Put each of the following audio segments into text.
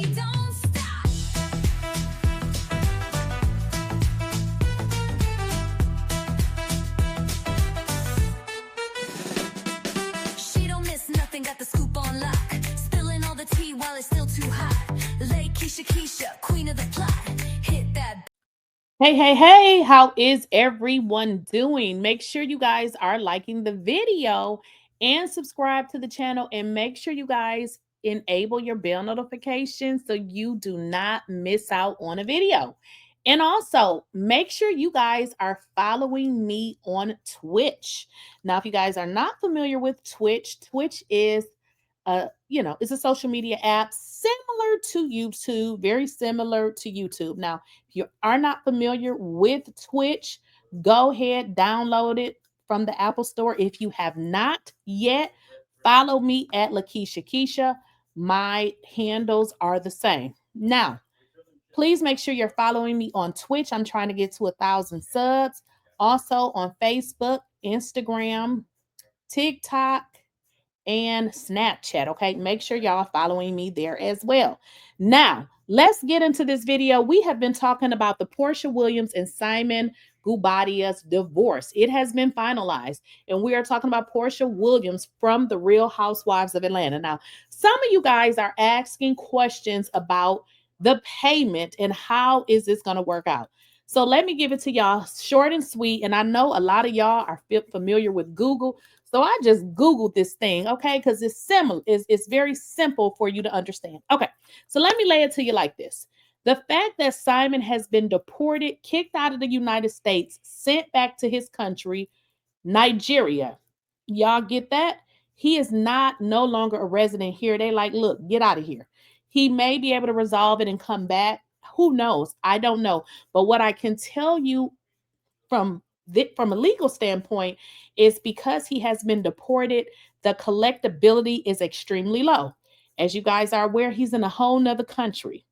don't stop. She don't miss nothing, got the scoop on lock. Spilling all the tea while it's still too hot. Lakeysha Keysha, queen of the plot. Hit that. Hey, hey, hey, how is everyone doing? Make sure you guys are liking the video and subscribe to the channel, and make sure you guys enable your bell notifications so you do not miss out on a video. And also, make sure you guys are following me on Twitch. Now, if you guys are not familiar with Twitch, Twitch is it's a social media app similar to YouTube, very similar to YouTube. Now, if you are not familiar with Twitch, go ahead, download it from the Apple Store. If you have not yet, follow me at Lakeysha Keysha. My handles are the same. Now, please make sure you're following me on Twitch. I'm trying to get to 1,000 subs. Also on Facebook, Instagram, TikTok, and Snapchat. Okay, make sure y'all following me there as well. Now, let's get into this video. We have been talking about the Porsha Williams and Simon Guobadia's divorce. It has been finalized, and we are talking about Porsha Williams from the Real Housewives of Atlanta. Now, some of you guys are asking questions about the payment and how is this going to work out. So let me give it to y'all short and sweet. And I know a lot of y'all are familiar with Google. So I just Googled this thing, okay? Because it's similar, it's very simple for you to understand. Okay, so let me lay it to you like this. The fact that Simon has been deported, kicked out of the United States, sent back to his country, Nigeria. Y'all get that? He is no longer a resident here. They like, look, get out of here. He may be able to resolve it and come back. Who knows? I don't know. But what I can tell you from a legal standpoint is because he has been deported, the collectibility is extremely low. As you guys are aware, he's in a whole nother country.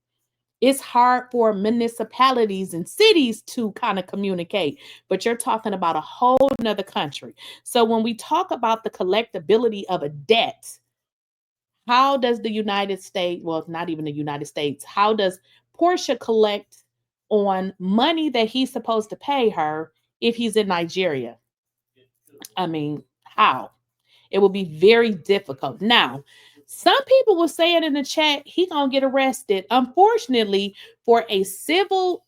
It's hard for municipalities and cities to kind of communicate, but you're talking about a whole nother country. So when we talk about the collectibility of a debt, how does the United States, well, not even the United States, how does Porsha collect on money that he's supposed to pay her if he's in Nigeria? I mean, how? It will be very difficult. Now, some people will say it in the chat, he gonna get arrested. Unfortunately, for a civil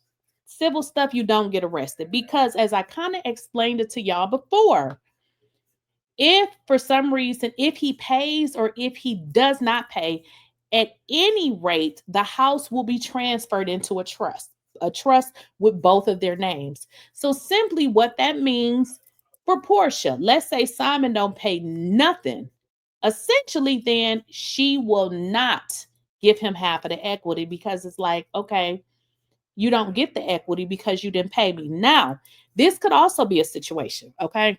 stuff, you don't get arrested because, as I kind of explained it to y'all before, if for some reason, if he pays or if he does not pay, at any rate, the house will be transferred into a trust with both of their names. So simply what that means for Porsha, let's say Simon don't pay nothing. Essentially, then she will not give him half of the equity because it's like, okay, you don't get the equity because you didn't pay me. Now, this could also be a situation, okay?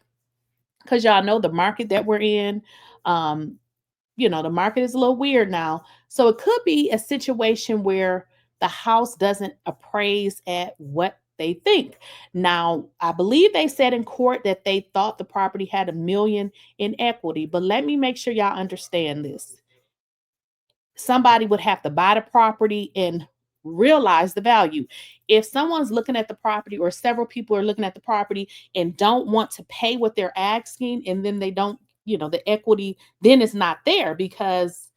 Because y'all know the market that we're in. The market is a little weird now. So it could be a situation where the house doesn't appraise at what they think. Now, I believe they said in court that they thought the property had $1 million in equity, but let me make sure y'all understand this. Somebody would have to buy the property and realize the value. If someone's looking at the property or several people are looking at the property and don't want to pay what they're asking, and then they don't, the equity, then it's not there, because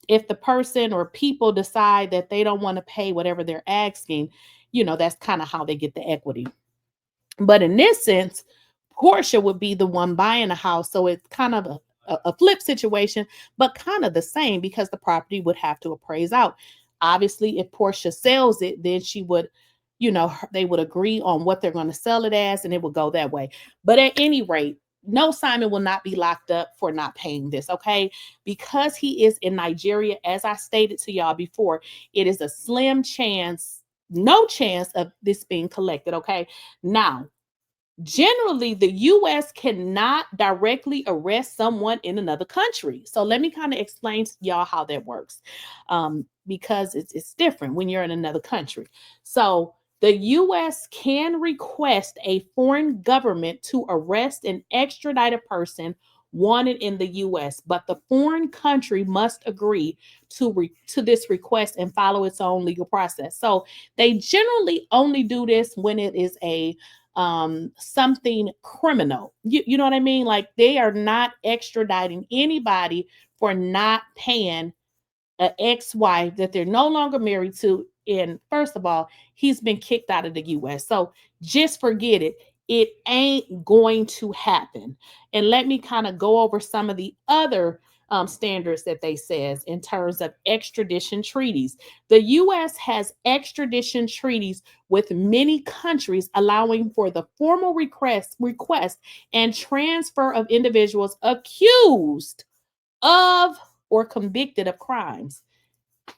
if the person or people decide that they don't want to pay whatever they're asking, that's kind of how they get the equity. But in this sense, Porsha would be the one buying a house. So it's kind of a flip situation, but kind of the same because the property would have to appraise out. Obviously, if Porsha sells it, then she would, they would agree on what they're going to sell it as, and it would go that way. But at any rate, no, Simon will not be locked up for not paying this, okay? Because he is in Nigeria, as I stated to y'all before, it is a slim chance, no chance of this being collected, okay? Now, generally, the U.S. cannot directly arrest someone in another country. So let me kind of explain to y'all how that works, because it's different when you're in another country. So the U.S. can request a foreign government to arrest and extradite a person wanted in the U.S., but the foreign country must agree to this request and follow its own legal process. So they generally only do this when it is a something criminal. You know what I mean? Like they are not extraditing anybody for not paying an ex-wife that they're no longer married to. And first of all, he's been kicked out of the US. So just forget it. It ain't going to happen. And let me kind of go over some of the other standards that they says in terms of extradition treaties. The U.S. has extradition treaties with many countries allowing for the formal request and transfer of individuals accused of or convicted of crimes.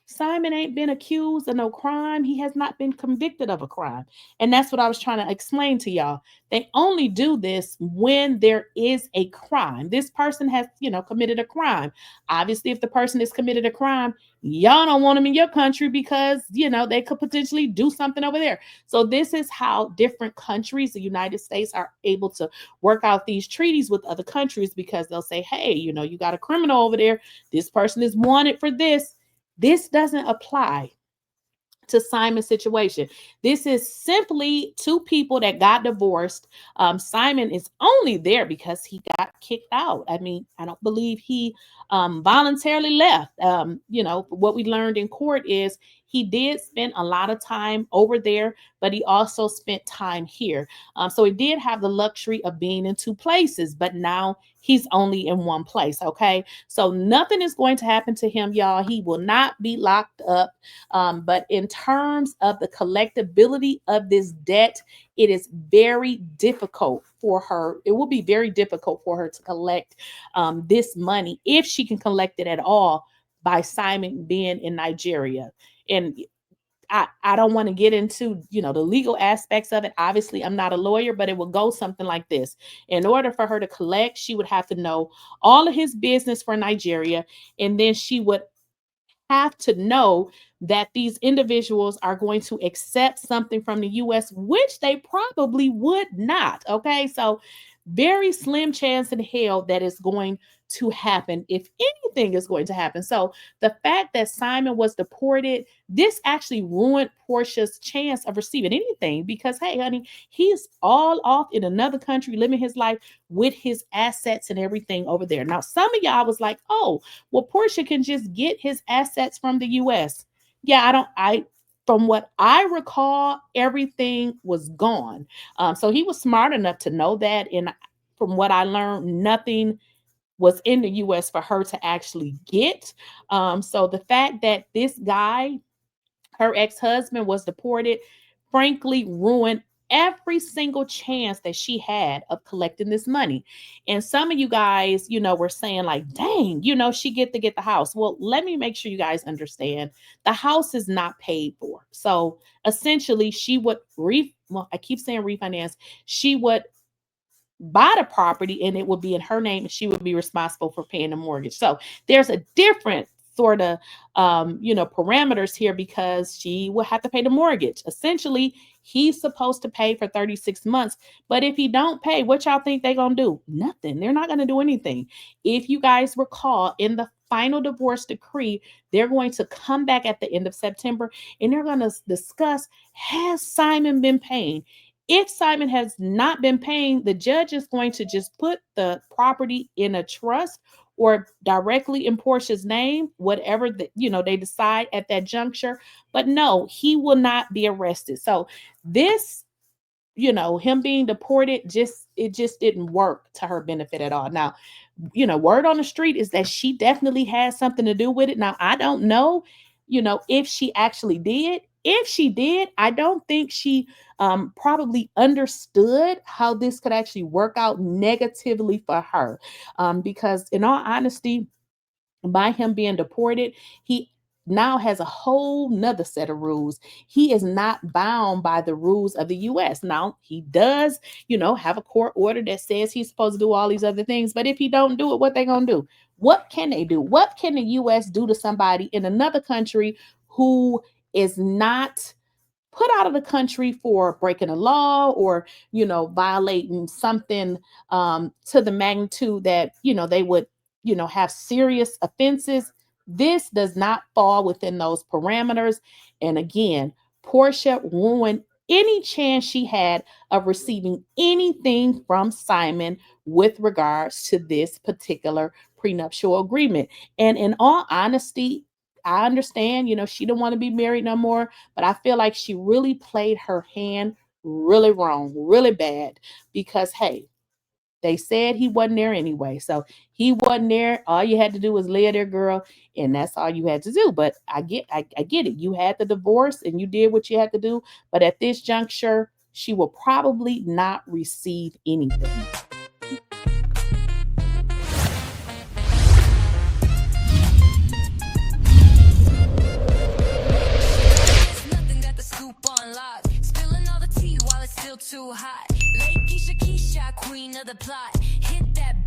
Simon ain't been accused of no crime. He has not been convicted of a crime. And that's what I was trying to explain to y'all. They only do this when there is a crime. This person has, committed a crime. Obviously, if the person has committed a crime, y'all don't want them in your country because, they could potentially do something over there. So this is how different countries, the United States, are able to work out these treaties with other countries because they'll say, hey, you got a criminal over there. This person is wanted for this. This doesn't apply to Simon's situation. This is simply two people that got divorced. Simon is only there because he got kicked out. I mean, I don't believe he voluntarily left. What we learned in court is he did spend a lot of time over there, but he also spent time here. So he did have the luxury of being in two places, but now he's only in one place. Okay. So nothing is going to happen to him, y'all. He will not be locked up. But in terms of the collectibility of this debt, it is very difficult for her. It will be very difficult for her to collect this money, if she can collect it at all, by Simon being in Nigeria. And I don't want to get into, the legal aspects of it. Obviously, I'm not a lawyer, but it will go something like this. In order for her to collect, she would have to know all of his business for Nigeria, and then she would have to know that these individuals are going to accept something from the U.S., which they probably would not. Okay, so very slim chance in hell that is going to happen, if anything is going to happen. So the fact that Simon was deported, this actually ruined Porsha's chance of receiving anything because, hey, honey, he's all off in another country living his life with his assets and everything over there. Now, some of y'all was like, oh, well, Porsha can just get his assets from the U.S. Yeah, from what I recall, everything was gone. So he was smart enough to know that. And from what I learned, nothing was in the U.S. for her to actually get. So the fact that this guy, her ex-husband, was deported, frankly, ruined every single chance that she had of collecting this money. And some of you guys, were saying like, dang, she get to get the house. Well, let me make sure you guys understand the house is not paid for. So essentially she would I keep saying refinance. She would buy the property and it would be in her name and she would be responsible for paying the mortgage. So there's a different sort of parameters here because she will have to pay the mortgage. Essentially, he's supposed to pay for 36 months, but if he don't pay, what y'all think they're gonna do? Nothing. They're not gonna do anything. If you guys recall, in the final divorce decree, they're going to come back at the end of September and they're going to discuss, has Simon been paying? If Simon has not been paying, the judge is going to just put the property in a trust or directly in Porsha's name, whatever they decide at that juncture. But no, he will not be arrested. So this, him being deported, it just didn't work to her benefit at all. Now, word on the street is that she definitely has something to do with it. Now, I don't know, if she actually did. If she did, I don't think she probably understood how this could actually work out negatively for her. Because in all honesty, by him being deported, he now has a whole nother set of rules. He is not bound by the rules of the U.S. Now, he does, have a court order that says he's supposed to do all these other things. But if he don't do it, what they gonna do? What can they do? What can the U.S. do to somebody in another country who is not put out of the country for breaking a law or, violating something to the magnitude that, they would, have serious offenses. This does not fall within those parameters. And again, Porsha ruined any chance she had of receiving anything from Simon with regards to this particular prenuptial agreement. And in all honesty, I understand, she didn't want to be married no more, but I feel like she really played her hand really wrong, really bad, because hey, they said he wasn't there anyway. So he wasn't there. All you had to do was lay there, girl, and that's all you had to do. But I get it. You had the divorce and you did what you had to do. But at this juncture, she will probably not receive anything.